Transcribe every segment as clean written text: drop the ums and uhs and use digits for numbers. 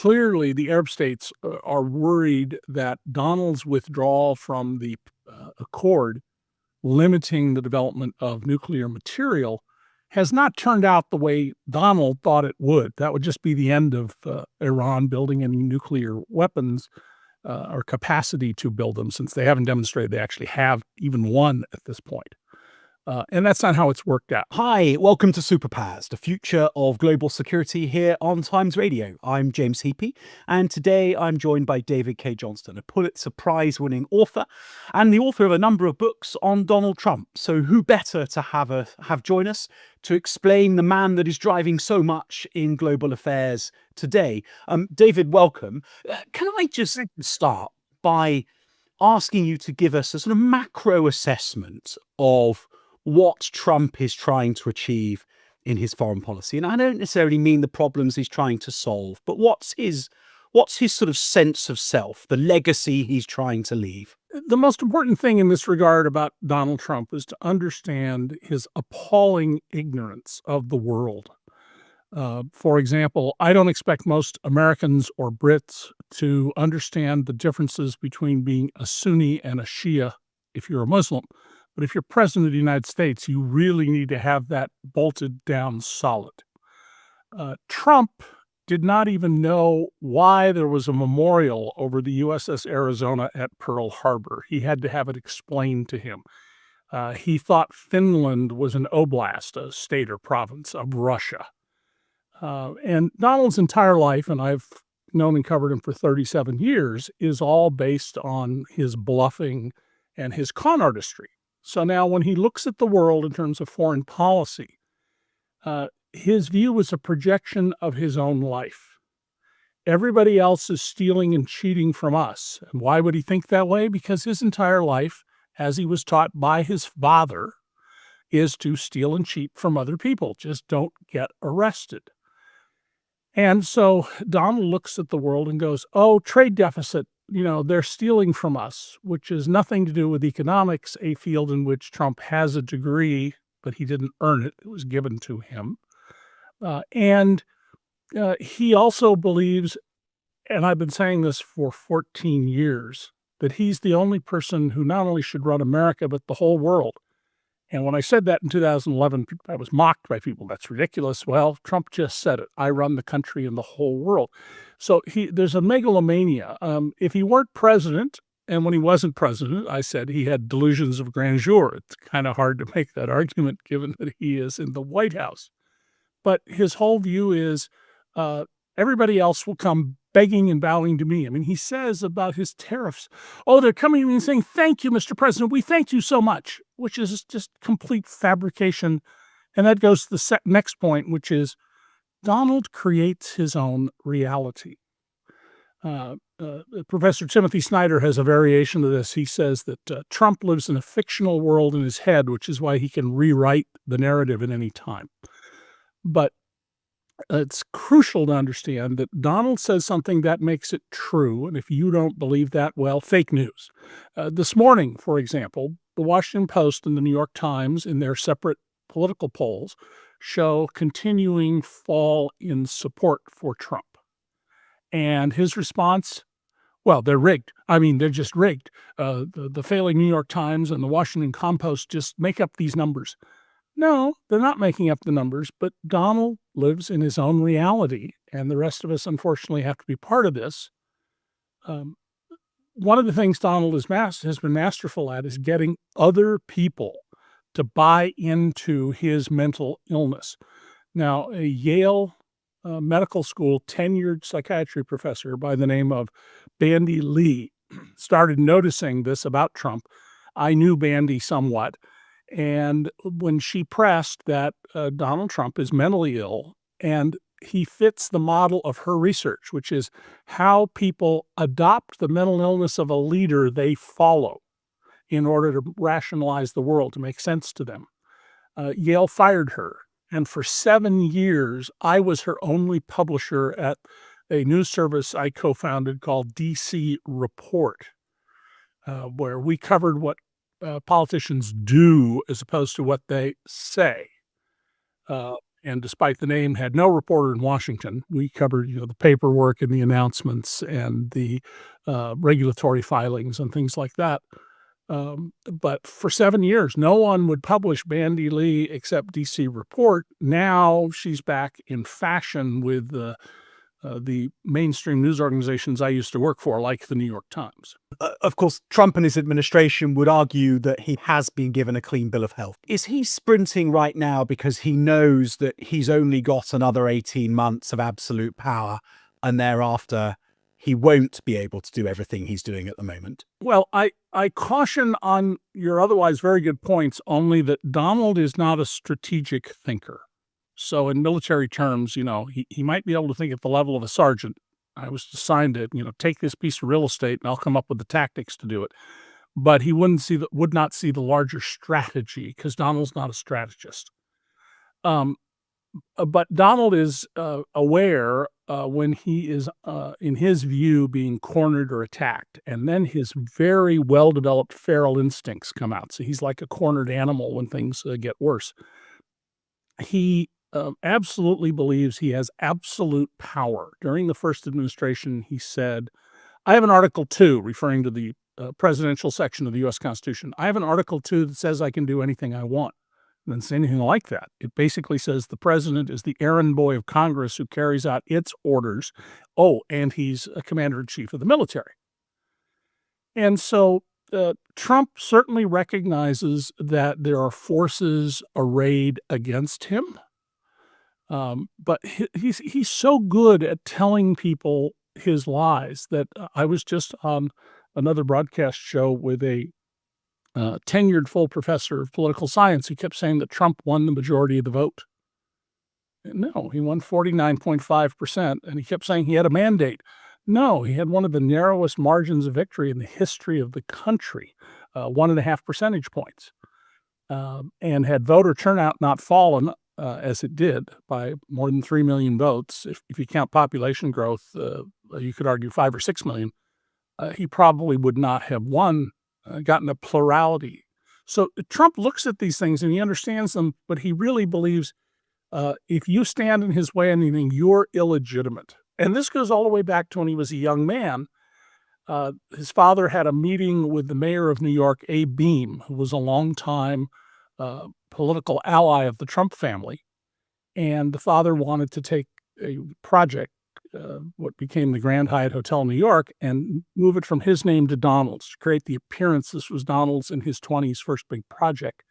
clearly the Arab states are worried that Donald's withdrawal from the accord limiting the development of nuclear material has not turned out the way Donald thought it would. That would just be the end of Iran building any nuclear weapons or capacity to build them, since they haven't demonstrated they actually have even one at this point. And that's not how it's worked out. Hi, welcome to Superpowers, the future of global security here on Times Radio. I'm James Heapy, and today I'm joined by David K. Johnston, a Pulitzer Prize-winning author and the author of a number of books on Donald Trump. So who better to have join us to explain the man that is driving so much in global affairs today? David, welcome. Can I just start by asking you to give us a sort of macro assessment of what Trump is trying to achieve in his foreign policy? And I don't necessarily mean the problems he's trying to solve, but what's his sort of sense of self, the legacy he's trying to leave? The most important thing in this regard about Donald Trump is to understand his appalling ignorance of the world. For example, I don't expect most Americans or Brits to understand the differences between being a Sunni and a Shia if you're a Muslim. But if you're president of the United States, you really need to have that bolted down solid. Trump did not even know why there was a memorial over the USS Arizona at Pearl Harbor. He had to have it explained to him. He thought Finland was an oblast, a state or province of Russia. And Donald's entire life, and I've known and covered him for 37 years, is all based on his bluffing and his con artistry. So now when he looks at the world in terms of foreign policy, his view is a projection of his own life. Everybody else is stealing and cheating from us. And why would he think that way? Because his entire life, as he was taught by his father, is to steal and cheat from other people. Just don't get arrested. And so Donald looks at the world and goes, oh, trade deficit, they're stealing from us, which has nothing to do with economics, a field in which Trump has a degree, but he didn't earn it. It was given to him. And he also believes, and I've been saying this for 14 years, that he's the only person who not only should run America, but the whole world. And when I said that in 2011, I was mocked by people. That's ridiculous. Well, Trump just said it. I run the country and the whole world. So there's a megalomania. If he weren't president, and when he wasn't president, I said he had delusions of grandeur. It's kind of hard to make that argument given that he is in the White House. But his whole view is everybody else will come begging and bowing to me. I mean, he says about his tariffs, oh, they're coming and saying, thank you, Mr. President. We thank you so much, which is just complete fabrication. And that goes to the next point, which is Donald creates his own reality. Professor Timothy Snyder has a variation of this. He says that Trump lives in a fictional world in his head, which is why he can rewrite the narrative at any time. But it's crucial to understand that Donald says something that makes it true. And if you don't believe that, well, fake news. This morning, for example, the Washington Post and the New York Times, in their separate political polls, show continuing fall in support for Trump. And his response, well, they're rigged. I mean, they're just rigged. The failing New York Times and the Washington Compost just make up these numbers. No, they're not making up the numbers, but Donald lives in his own reality, and the rest of us, unfortunately, have to be part of this. One of the things Donald has been masterful at is getting other people to buy into his mental illness. Now, a Yale Medical School tenured psychiatry professor by the name of Bandy Lee started noticing this about Trump. I knew Bandy somewhat. And when she pressed that Donald Trump is mentally ill and he fits the model of her research, which is how people adopt the mental illness of a leader they follow in order to rationalize the world, to make sense to them, Yale fired her. And for 7 years, I was her only publisher at a news service I co-founded called DC Report, where we covered what politicians do as opposed to what they say. and despite the name, had no reporter in Washington. We covered, the paperwork and the announcements and the regulatory filings and things like that. But for 7 years, no one would publish Bandy Lee except DC Report. Now she's back in fashion with the mainstream news organizations I used to work for, like the New York Times. Of course, Trump and his administration would argue that he has been given a clean bill of health. Is he sprinting right now because he knows that he's only got another 18 months of absolute power, and thereafter he won't be able to do everything he's doing at the moment? Well, I caution on your otherwise very good points, only that Donald is not a strategic thinker. So in military terms, he might be able to think at the level of a sergeant. I was assigned to, take this piece of real estate and I'll come up with the tactics to do it. But he would not see the larger strategy, because Donald's not a strategist. But Donald is aware when he is, in his view, being cornered or attacked. And then his very well-developed feral instincts come out. So he's like a cornered animal when things get worse. He absolutely believes he has absolute power. During the first administration, he said, I have an Article 2, referring to the presidential section of the U.S. Constitution. I have an Article 2 that says I can do anything I want. It doesn't say anything like that. It basically says the president is the errand boy of Congress who carries out its orders. Oh, and he's a commander-in-chief of the military. And so Trump certainly recognizes that there are forces arrayed against him. But he's so good at telling people his lies that I was just on another broadcast show with a tenured full professor of political science who kept saying that Trump won the majority of the vote. No, he won 49.5%, and he kept saying he had a mandate. No, he had one of the narrowest margins of victory in the history of the country, 1.5 percentage points. And had voter turnout not fallen, as it did, by more than 3 million votes, if you count population growth, you could argue 5 or 6 million, he probably would not have gotten a plurality. So Trump looks at these things and he understands them, but he really believes if you stand in his way on anything, you're illegitimate. And this goes all the way back to when he was a young man. His father had a meeting with the mayor of New York, Abe Beame, who was a longtime political ally of the Trump family. And the father wanted to take a project, what became the Grand Hyatt Hotel in New York, and move it from his name to Donald's to create the appearance this was Donald's in his 20s first big project.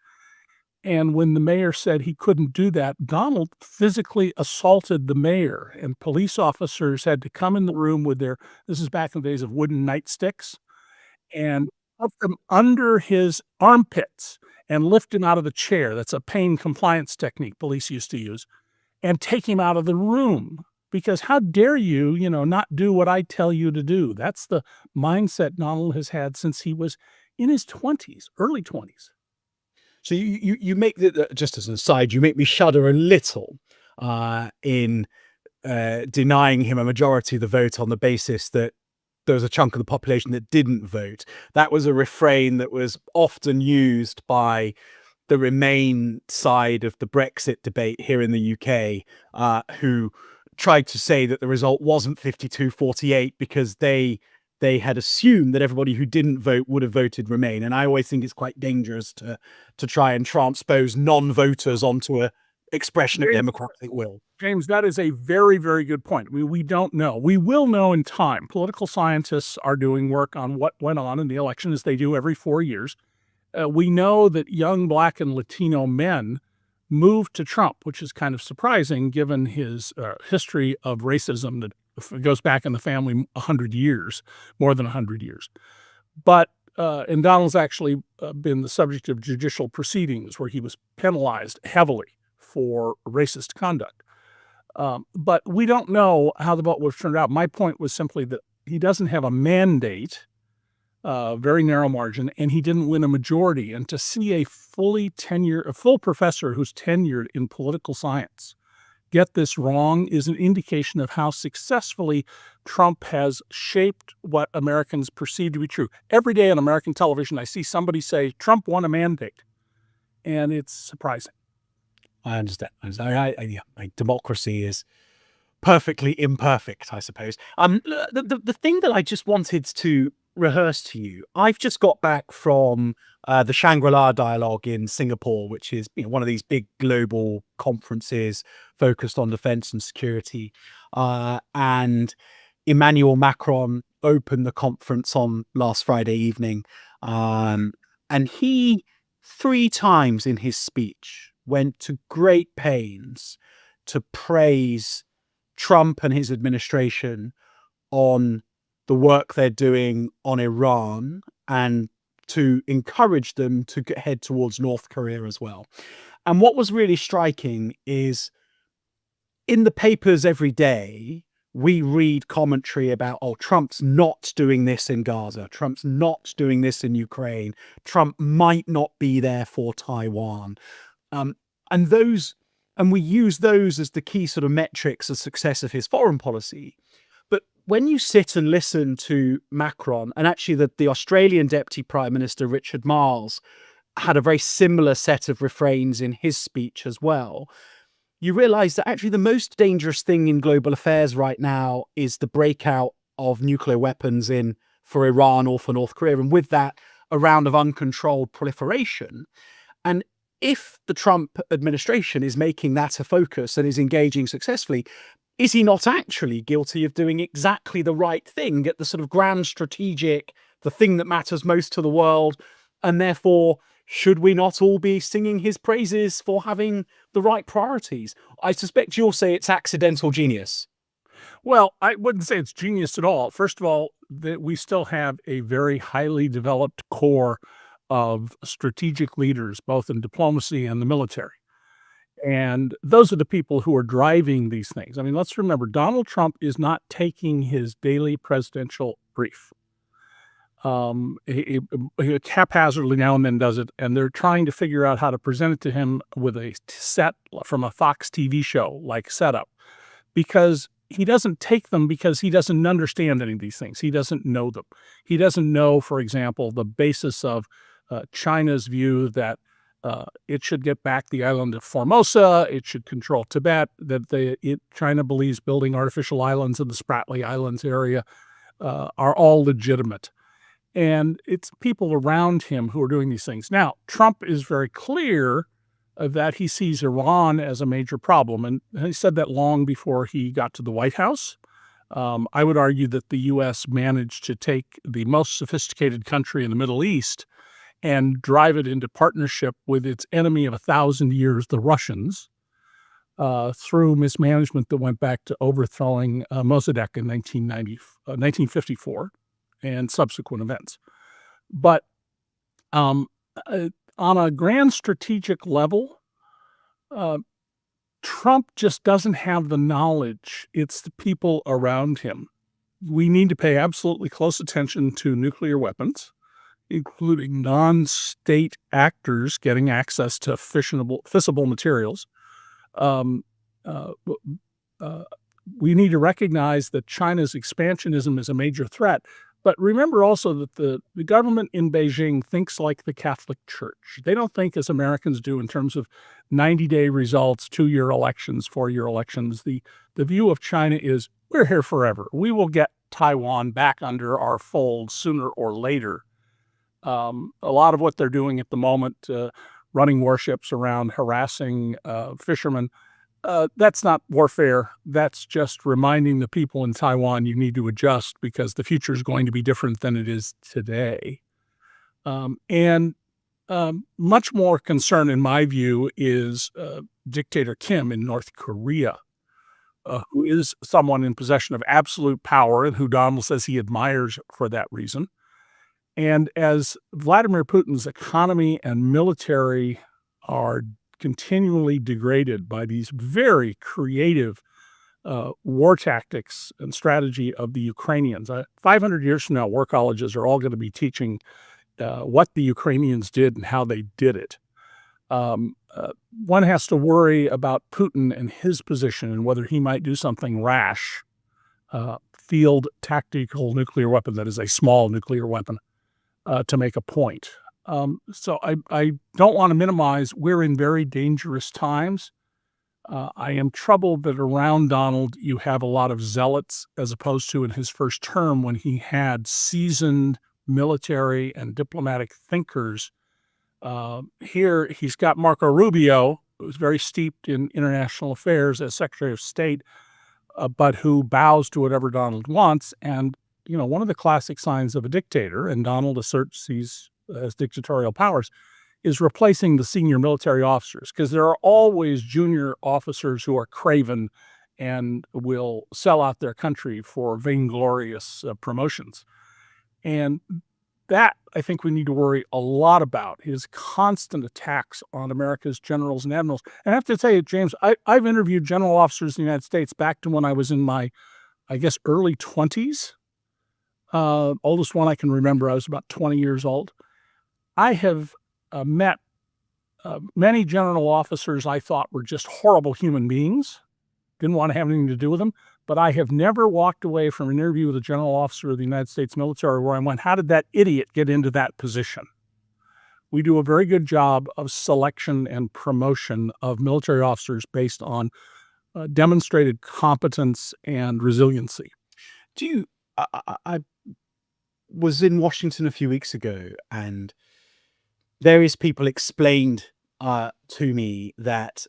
And when the mayor said he couldn't do that, Donald physically assaulted the mayor, and police officers had to come in the room with this is back in the days of wooden nightsticks, and put them under his armpits and lift him out of the chair. That's a pain compliance technique police used to use, and take him out of the room. Because how dare you, not do what I tell you to do? That's the mindset Donald has had since he was in his 20s, early 20s. So you make just as an aside, you make me shudder a little in denying him a majority of the vote on the basis that there was a chunk of the population that didn't vote. That was a refrain that was often used by the Remain side of the Brexit debate here in the UK, who tried to say that the result wasn't 52-48 because they had assumed that everybody who didn't vote would have voted Remain. And I always think it's quite dangerous to try and transpose non-voters onto a expression of democratic will. James, that is a very, very good point. We don't know. We will know in time. Political scientists are doing work on what went on in the election, as they do every 4 years. We know that young Black and Latino men moved to Trump, which is kind of surprising given his history of racism that goes back in the family 100 years, more than 100 years. But and Donald's actually been the subject of judicial proceedings where he was penalized heavily for racist conduct. But we don't know how the vote would have turned out. My point was simply that he doesn't have a mandate, very narrow margin, and he didn't win a majority. And to see a full professor who's tenured in political science get this wrong is an indication of how successfully Trump has shaped what Americans perceive to be true. Every day on American television, I see somebody say Trump won a mandate, and it's surprising. I understand. Democracy is perfectly imperfect, I suppose. The thing that I just wanted to rehearse to you, I've just got back from the Shangri-La Dialogue in Singapore, which is one of these big global conferences focused on defense and security. And Emmanuel Macron opened the conference on last Friday evening. And he 3 times in his speech went to great pains to praise Trump and his administration on the work they're doing on Iran and to encourage them to head towards North Korea as well. And what was really striking is in the papers every day, we read commentary about, oh, Trump's not doing this in Gaza. Trump's not doing this in Ukraine. Trump might not be there for Taiwan. And we use those as the key sort of metrics of success of his foreign policy. But when you sit and listen to Macron, and actually the Australian Deputy Prime Minister, Richard Marles, had a very similar set of refrains in his speech as well, you realize that actually the most dangerous thing in global affairs right now is the breakout of nuclear weapons for Iran or for North Korea. And with that, a round of uncontrolled proliferation. And if the Trump administration is making that a focus and is engaging successfully, is he not actually guilty of doing exactly the right thing at the sort of grand strategic, the thing that matters most to the world? And therefore, should we not all be singing his praises for having the right priorities? I suspect you'll say it's accidental genius. Well, I wouldn't say it's genius at all. First of all, that we still have a very highly developed core of strategic leaders, both in diplomacy and the military. And those are the people who are driving these things. I mean, let's remember, Donald Trump is not taking his daily presidential brief. He haphazardly now and then does it, and they're trying to figure out how to present it to him with a set from a Fox TV show like setup, because he doesn't take them because he doesn't understand any of these things. He doesn't know them. He doesn't know, for example, the basis of China's view that it should get back the island of Formosa, it should control Tibet, that China believes building artificial islands in the Spratly Islands area are all legitimate. And it's people around him who are doing these things. Now, Trump is very clear that he sees Iran as a major problem, and he said that long before he got to the White House. I would argue that the U.S. managed to take the most sophisticated country in the Middle East and drive it into partnership with its enemy of 1,000 years, the Russians, through mismanagement that went back to overthrowing Mossadegh in 1954 and subsequent events. But on a grand strategic level, Trump just doesn't have the knowledge. It's the people around him. We need to pay absolutely close attention to nuclear weapons, including non-state actors getting access to fissile materials. We need to recognize that China's expansionism is a major threat. But remember also that the government in Beijing thinks like the Catholic Church. They don't think as Americans do in terms of 90-day results, 2-year elections, 4-year elections. The view of China is, we're here forever. We will get Taiwan back under our fold sooner or later. A lot of what they're doing at the moment, running warships around, harassing fishermen, that's not warfare. That's just reminding the people in Taiwan you need to adjust because the future is going to be different than it is today. And much more concern, in my view, is dictator Kim in North Korea, who is someone in possession of absolute power and who Donald says he admires for that reason. And as Vladimir Putin's economy and military are continually degraded by these very creative war tactics and strategy of the Ukrainians. 500 years from now, war colleges are all going to be teaching what the Ukrainians did and how they did it. One has to worry about Putin and his position and whether he might do something rash, field tactical nuclear weapon, that is a small nuclear weapon, to make a point. So I don't want to minimize. We're in very dangerous times. I am troubled that around Donald you have a lot of zealots, as opposed to in his first term when he had seasoned military and diplomatic thinkers. Here he's got Marco Rubio, who's very steeped in international affairs as Secretary of State, but who bows to whatever Donald wants. And, one of the classic signs of a dictator, and Donald asserts he's has dictatorial powers, is replacing the senior military officers, because there are always junior officers who are craven and will sell out their country for vainglorious promotions. And that, I think we need to worry a lot about, his constant attacks on America's generals and admirals. And I have to tell you, James, I've interviewed general officers in the United States back to when I was in my, I guess, early 20s. Oldest one I can remember, I was about 20 years old. I have met many general officers I thought were just horrible human beings, didn't want to have anything to do with them. But I have never walked away from an interview with a general officer of the United States military where I went, how did that idiot get into that position? We do a very good job of selection and promotion of military officers based on demonstrated competence and resiliency. I was in Washington a few weeks ago, and various people explained to me that,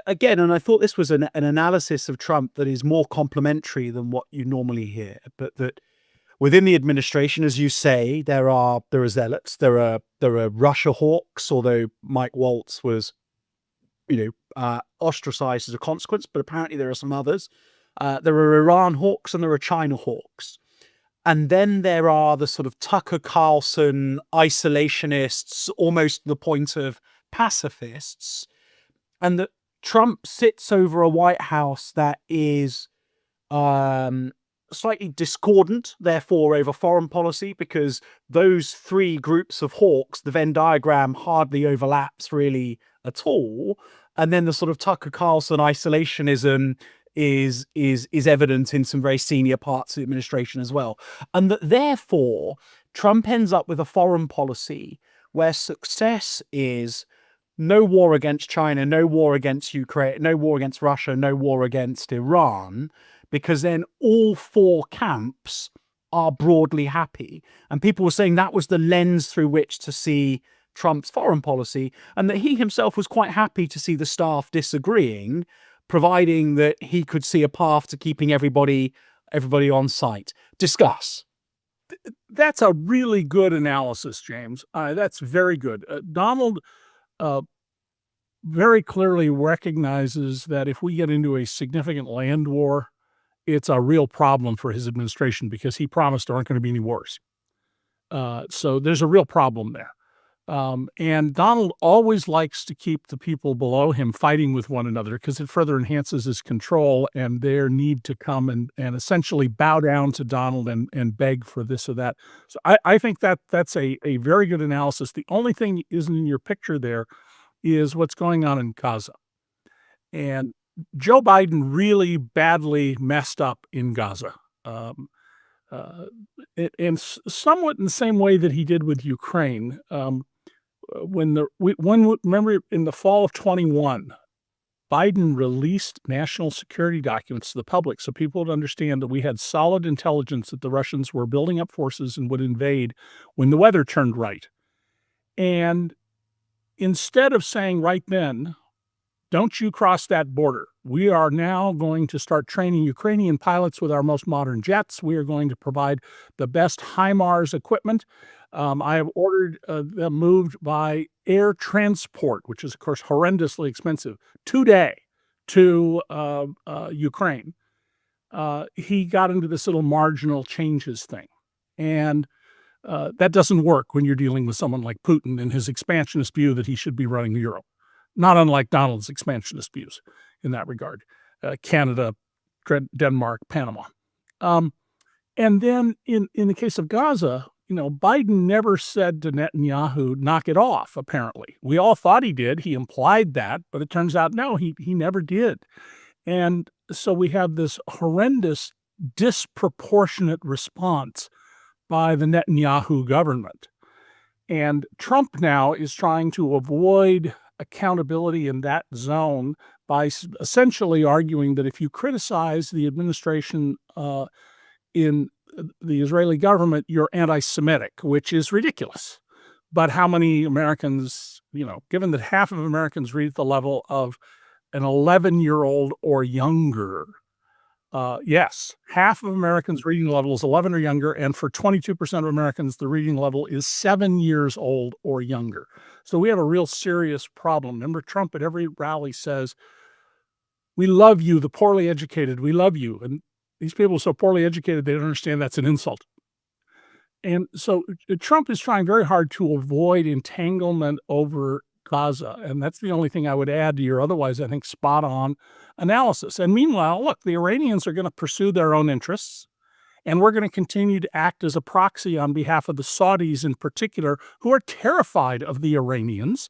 again, and I thought this was an analysis of Trump that is more complimentary than what you normally hear, but that within the administration, as you say, there are zealots, there are Russia hawks, although Mike Waltz was, ostracized as a consequence, but apparently there are some others. There are Iran hawks and there are China hawks. And then there are the sort of Tucker Carlson isolationists, almost to the point of pacifists. And that Trump sits over a White House that is slightly discordant, therefore, over foreign policy, because those three groups of hawks, the Venn diagram hardly overlaps really at all. And then the sort of Tucker Carlson isolationism is evident in some very senior parts of the administration as well. And that therefore, Trump ends up with a foreign policy where success is no war against China, no war against Ukraine, no war against Russia, no war against Iran, because then all four camps are broadly happy. And people were saying that was the lens through which to see Trump's foreign policy, and that he himself was quite happy to see the staff disagreeing, providing that he could see a path to keeping everybody on site. Discuss. That's a really good analysis, James. That's very good. Donald very clearly recognizes that if we get into a significant land war, it's a real problem for his administration, because he promised there aren't going to be any wars. So there's a real problem there. And Donald always likes to keep the people below him fighting with one another, because it further enhances his control and their need to come and essentially bow down to Donald and beg for this or that. So I think that's a very good analysis. The only thing that isn't in your picture there is what's going on in Gaza. And Joe Biden really badly messed up in Gaza. And somewhat in the same way that he did with Ukraine. Remember in the fall of 21, Biden released national security documents to the public so people would understand that we had solid intelligence that the Russians were building up forces and would invade when the weather turned right. And instead of saying right then, don't you cross that border, we are now going to start training Ukrainian pilots with our most modern jets. We are going to provide the best HIMARS equipment. I have ordered them moved by air transport, which is, of course, horrendously expensive, today to Ukraine. He got into this little marginal changes thing. And that doesn't work when you're dealing with someone like Putin and his expansionist view that he should be running Europe, not unlike Donald's expansionist views in that regard. Canada, Denmark, Panama. And then in the case of Gaza, Biden never said to Netanyahu, knock it off, apparently. We all thought he did. He implied that, but it turns out, no, he never did. And so we have this horrendous, disproportionate response by the Netanyahu government. And Trump now is trying to avoid accountability in that zone by essentially arguing that if you criticize the administration in the Israeli government, you're anti-Semitic, which is ridiculous. But how many Americans, given that half of Americans read at the level of an 11-year-old or younger, yes, half of Americans' reading level is 11 or younger, and for 22% of Americans, the reading level is 7 years old or younger. So we have a real serious problem. Remember, Trump at every rally says, "We love you, the poorly educated, we love you." And these people are so poorly educated, they don't understand that's an insult. And so Trump is trying very hard to avoid entanglement over Gaza, and that's the only thing I would add to your otherwise, I think, spot-on analysis. And meanwhile, look, the Iranians are gonna pursue their own interests, and we're gonna continue to act as a proxy on behalf of the Saudis in particular, who are terrified of the Iranians.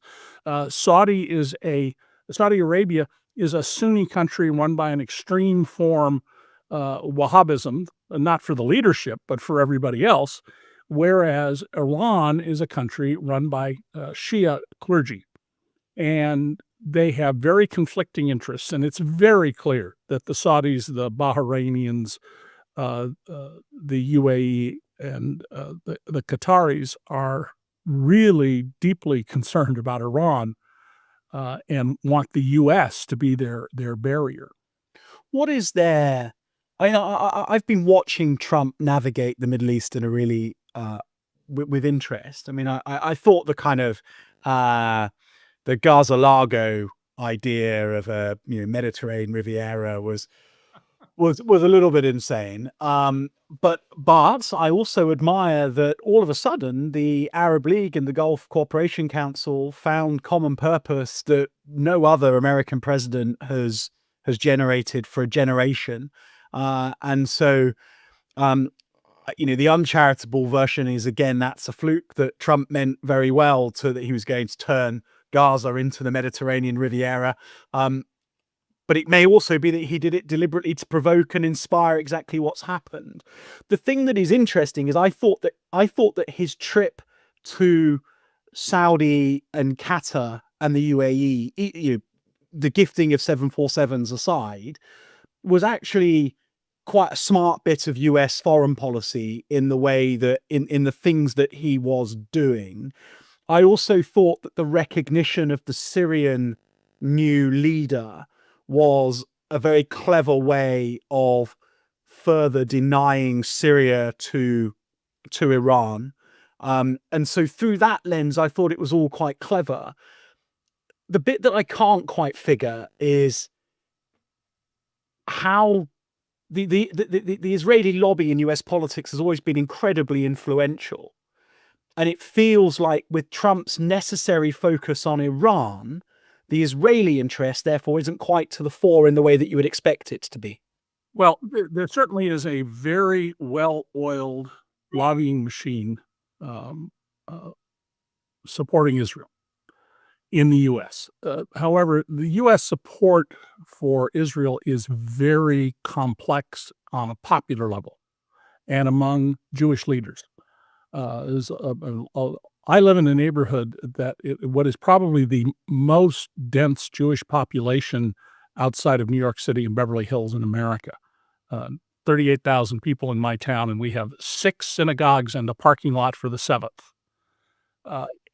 Saudi Arabia is a Sunni country run by an extreme form, Wahhabism, not for the leadership, but for everybody else, whereas Iran is a country run by Shia clergy. And they have very conflicting interests, and it's very clear that the Saudis, the Bahrainians, the UAE, and the Qataris are really deeply concerned about Iran and want the U.S. to be their barrier. What is there? I've been watching Trump navigate the Middle East in a really with interest. I mean, I thought the kind of the Gaza Largo idea of a Mediterranean Riviera was a little bit insane. But I also admire that all of a sudden the Arab League and the Gulf Cooperation Council found common purpose that no other American president has generated for a generation. And so, the uncharitable version is, again, that's a fluke that Trump meant very well that he was going to turn Gaza into the Mediterranean Riviera. But it may also be that he did it deliberately to provoke and inspire exactly what's happened. The thing that is interesting is I thought that his trip to Saudi and Qatar and the UAE, the gifting of 747s aside, was actually quite a smart bit of US foreign policy in the way that in the things that he was doing. I also thought that the recognition of the Syrian new leader was a very clever way of further denying Syria to Iran. And so through that lens, I thought it was all quite clever. The bit that I can't quite figure is how the Israeli lobby in US politics has always been incredibly influential. And it feels like with Trump's necessary focus on Iran, the Israeli interest, therefore, isn't quite to the fore in the way that you would expect it to be. Well, there certainly is a very well-oiled lobbying machine supporting Israel in the U.S. However, the U.S. support for Israel is very complex on a popular level and among Jewish leaders. I live in a neighborhood that what is probably the most dense Jewish population outside of New York City and Beverly Hills in America. 38,000 people in my town, and we have 6 synagogues and a parking lot for the 7th.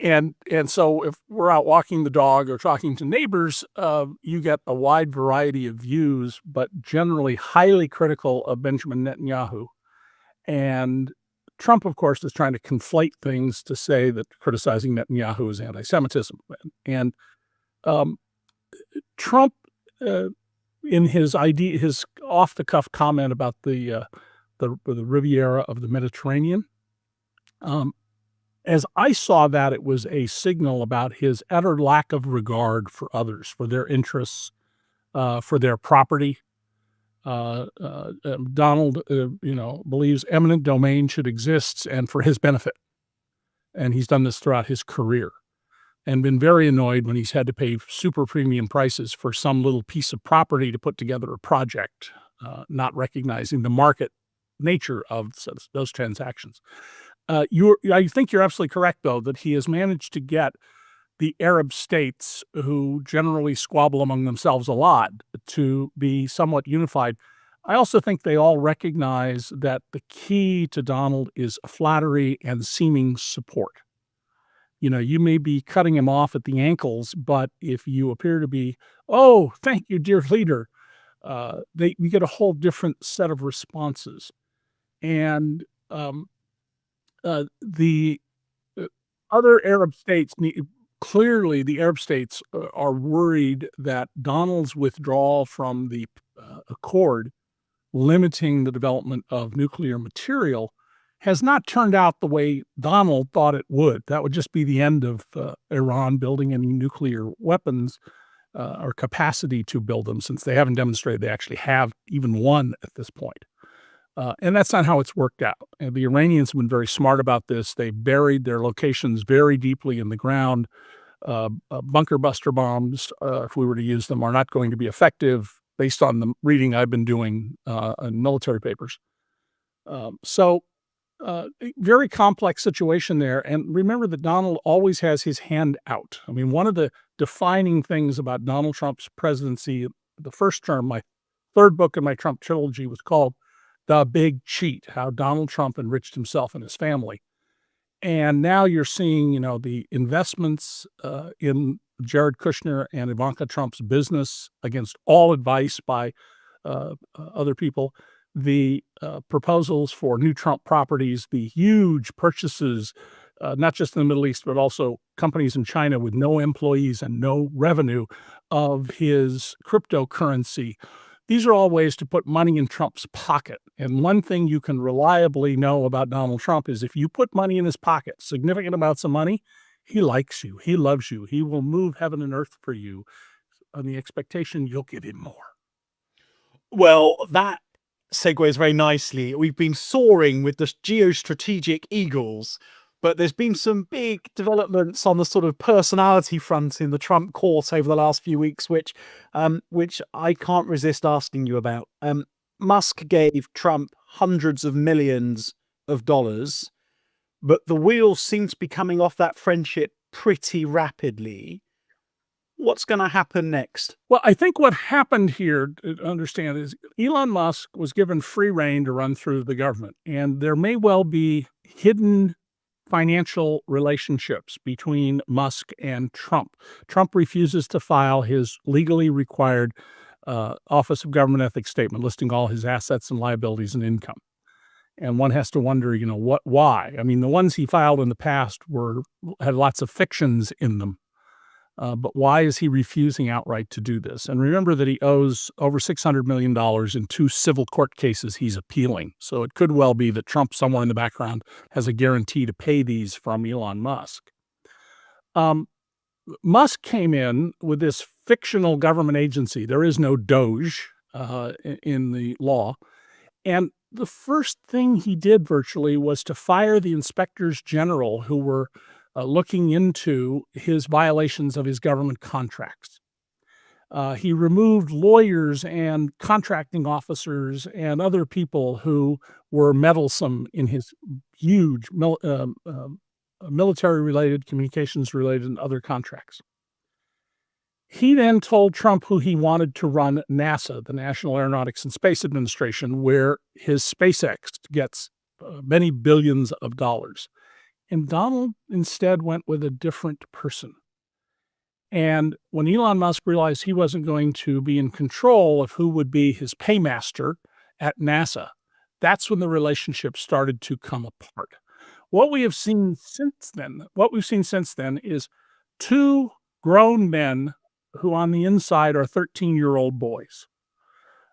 And so if we're out walking the dog or talking to neighbors, you get a wide variety of views, but generally highly critical of Benjamin Netanyahu. And Trump, of course, is trying to conflate things to say that criticizing Netanyahu is anti-Semitism. And Trump, in his off-the-cuff comment about the Riviera of the Mediterranean, as I saw that, it was a signal about his utter lack of regard for others, for their interests, for their property. Donald, believes eminent domain should exist and for his benefit. And he's done this throughout his career and been very annoyed when he's had to pay super premium prices for some little piece of property to put together a project, not recognizing the market nature of those transactions. I think you're absolutely correct, though, that he has managed to get the Arab states, who generally squabble among themselves a lot, to be somewhat unified. I also think they all recognize that the key to Donald is flattery and seeming support. You may be cutting him off at the ankles, but if you appear to be, "Oh, thank you, dear leader," you get a whole different set of responses. And the other Arab states clearly, the Arab states are worried that Donald's withdrawal from the accord limiting the development of nuclear material has not turned out the way Donald thought it would. That would just be the end of Iran building any nuclear weapons or capacity to build them, since they haven't demonstrated they actually have even one at this point. And that's not how it's worked out. And the Iranians have been very smart about this. They buried their locations very deeply in the ground. Bunker buster bombs, if we were to use them, are not going to be effective based on the reading I've been doing in military papers. Very complex situation there. And remember that Donald always has his hand out. I mean, one of the defining things about Donald Trump's presidency, the first term, my third book in my Trump trilogy was called The Big Cheat: How Donald Trump Enriched Himself and His Family. And now you're seeing, the investments in Jared Kushner and Ivanka Trump's business against all advice by other people, the proposals for new Trump properties, the huge purchases, not just in the Middle East, but also companies in China with no employees and no revenue of his cryptocurrency. These are all ways to put money in Trump's pocket. And one thing you can reliably know about Donald Trump is if you put money in his pocket, significant amounts of money, he likes you. He loves you. He will move heaven and earth for you on the expectation you'll give him more. Well, that segues very nicely. We've been soaring with the geostrategic eagles, but there's been some big developments on the sort of personality front in the Trump court over the last few weeks, which I can't resist asking you about. Musk gave Trump hundreds of millions of dollars, but the wheels seem to be coming off that friendship pretty rapidly. What's going to happen next? Well, I think what happened here, to understand, is Elon Musk was given free rein to run through the government, and there may well be hidden financial relationships between Musk and Trump. Trump refuses to file his legally required Office of Government Ethics statement listing all his assets and liabilities and income. And one has to wonder, why? I mean, the ones he filed in the past had lots of fictions in them. But why is he refusing outright to do this? And remember that he owes over $600 million in 2 civil court cases he's appealing. So it could well be that Trump, somewhere in the background, has a guarantee to pay these from Elon Musk. Musk came in with this fictional government agency. There is no Doge in the law. And the first thing he did virtually was to fire the inspectors general who were looking into his violations of his government contracts. He removed lawyers and contracting officers and other people who were meddlesome in his huge military-related, communications-related, and other contracts. He then told Trump who he wanted to run NASA, the National Aeronautics and Space Administration, where his SpaceX gets many billions of dollars. And Donald instead went with a different person. And when Elon Musk realized he wasn't going to be in control of who would be his paymaster at NASA, that's when the relationship started to come apart. What we've seen since then is 2 grown men who on the inside are 13-year-old boys.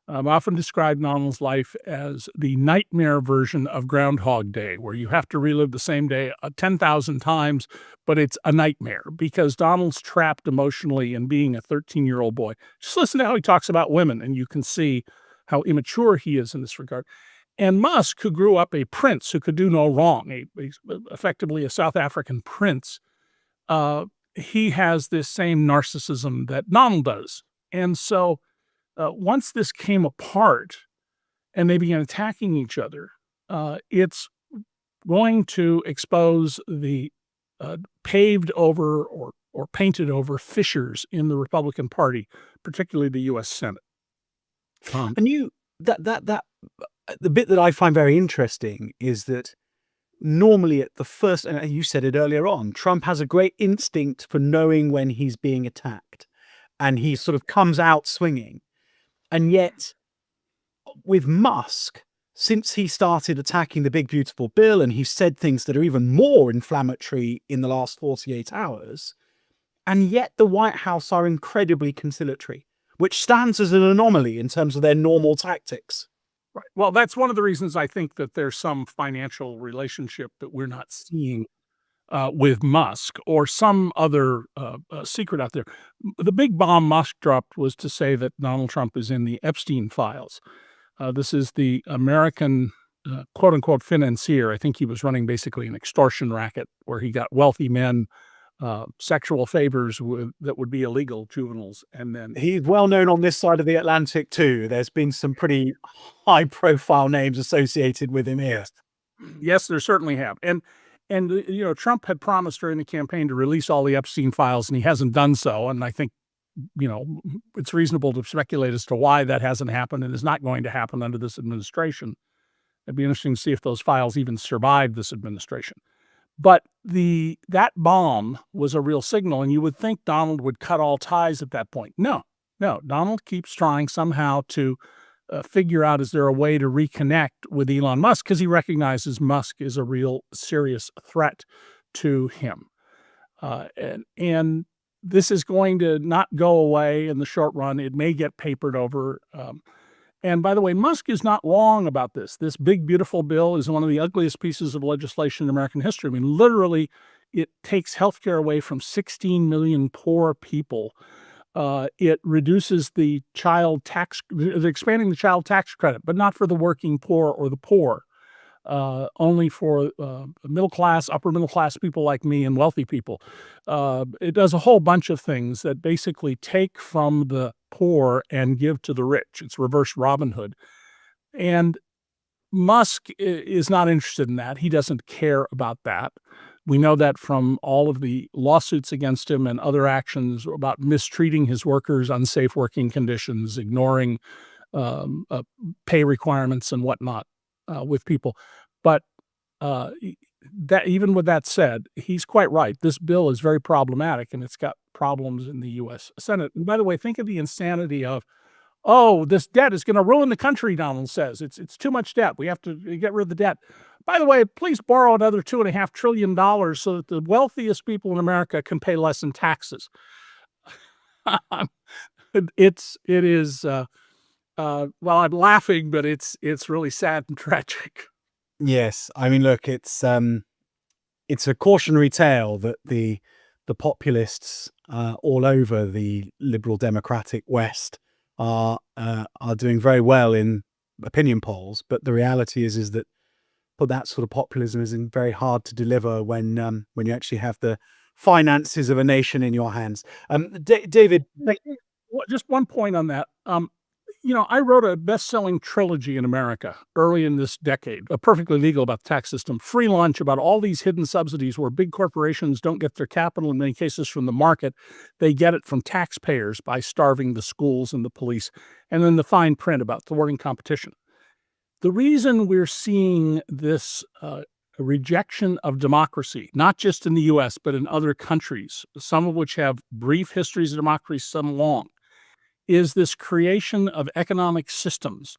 I've often described Donald's life as the nightmare version of Groundhog Day, where you have to relive the same day 10,000 times, but it's a nightmare because Donald's trapped emotionally in being a 13-year-old boy. Just listen to how he talks about women, and you can see how immature he is in this regard. And Musk, who grew up a prince who could do no wrong, effectively a South African prince, he has this same narcissism that Donald does. And so once this came apart and they began attacking each other, it's going to expose the paved over or painted over fissures in the Republican Party, particularly the U.S. Senate. And the bit that I find very interesting is that normally at the first, and you said it earlier on, Trump has a great instinct for knowing when he's being attacked, and he sort of comes out swinging. And yet with Musk, since he started attacking the big beautiful bill, and he said things that are even more inflammatory in the last 48 hours, and yet the White House are incredibly conciliatory, which stands as an anomaly in terms of their normal tactics. Right. Well, that's one of the reasons I think that there's some financial relationship that we're not seeing with Musk or some other secret out there. The big bomb Musk dropped was to say that Donald Trump is in the Epstein files. This is the American quote unquote financier. I think he was running basically an extortion racket where he got wealthy men sexual favors that would be illegal, juveniles, and then he's well known on this side of the Atlantic too. There's been some pretty high-profile names associated with him here. Yes, there certainly have, and Trump had promised during the campaign to release all the Epstein files, and he hasn't done so. And I think it's reasonable to speculate as to why that hasn't happened and is not going to happen under this administration. It'd be interesting to see if those files even survive this administration. But that bomb was a real signal, and you would think Donald would cut all ties at that point. No. Donald keeps trying somehow to figure out, is there a way to reconnect with Elon Musk, because he recognizes Musk is a real serious threat to him. And this is going to not go away in the short run. It may get papered over. And by the way, Musk is not wrong about this. This big, beautiful bill is one of the ugliest pieces of legislation in American history. I mean, literally, it takes healthcare away from 16 million poor people. It reduces the child tax, expanding the child tax credit, but not for the working poor or the poor, only for middle class, upper middle class people like me and wealthy people. It does a whole bunch of things that basically take from the poor and give to the rich. It's reverse Robin Hood. And Musk is not interested in that. He doesn't care about that. We know that from all of the lawsuits against him and other actions about mistreating his workers, unsafe working conditions, ignoring pay requirements and whatnot with people. But that, even with that said, he's quite right. This bill is very problematic, and it's got problems in the U.S. Senate. And by the way, think of the insanity of, this debt is going to ruin the country, Donald says. It's too much debt. We have to get rid of the debt. By the way, please borrow another $2.5 trillion so that the wealthiest people in America can pay less in taxes. It is, well, I'm laughing, but it's really sad and tragic. Yes. I mean, look, it's a cautionary tale that the populists all over the liberal democratic West are doing very well in opinion polls, but the reality is that that sort of populism is very hard to deliver when you actually have the finances of a nation in your hands. David, just one point on that. I wrote a best-selling trilogy in America early in this decade, perfectly legal, about the tax system, Free Lunch, about all these hidden subsidies where big corporations don't get their capital, in many cases, from the market. They get it from taxpayers by starving the schools and the police, and then the fine print about thwarting competition. The reason we're seeing this rejection of democracy, not just in the U.S., but in other countries, some of which have brief histories of democracy, some long, is this creation of economic systems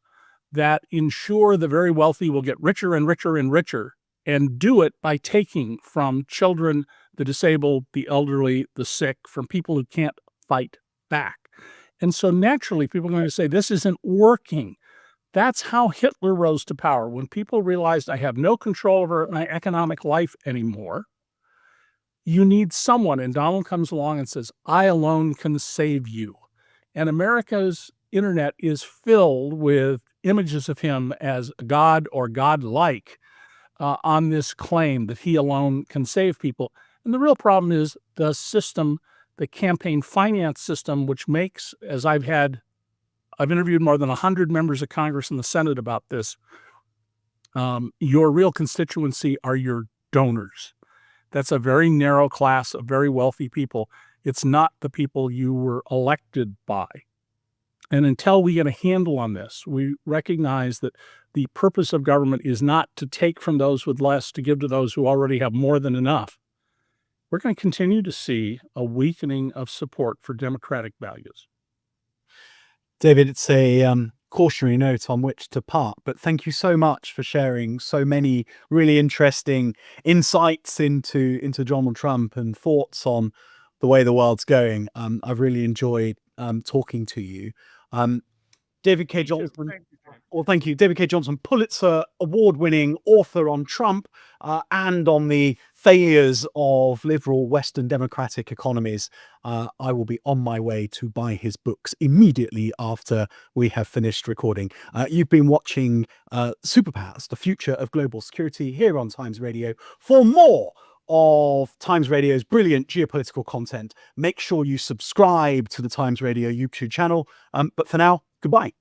that ensure the very wealthy will get richer and richer and richer, and do it by taking from children, the disabled, the elderly, the sick, from people who can't fight back. And so naturally, people are going to say, this isn't working. That's how Hitler rose to power. When people realized, I have no control over my economic life anymore, you need someone. And Donald comes along and says, I alone can save you. And America's internet is filled with images of him as God or godlike on this claim that he alone can save people. And the real problem is the system, the campaign finance system, which makes, as I've interviewed more than 100 members of Congress and the Senate about this, Your real constituency are your donors. That's a very narrow class of very wealthy people. It's not the people you were elected by. And until we get a handle on this, we recognize that the purpose of government is not to take from those with less to give to those who already have more than enough. We're going to continue to see a weakening of support for democratic values. David, it's a cautionary note on which to part, but thank you so much for sharing so many really interesting insights into Donald Trump and thoughts on the way the world's going. I've really enjoyed talking to you. David K. Johnson. Well, thank you. David K. Johnson, Pulitzer Award-winning author on Trump and on the failures of liberal Western democratic economies. I will be on my way to buy his books immediately after we have finished recording. You've been watching Superpowers, the Future of Global Security, here on Times Radio. For more of Times Radio's brilliant geopolitical content, make sure you subscribe to the Times Radio YouTube channel. But for now, goodbye.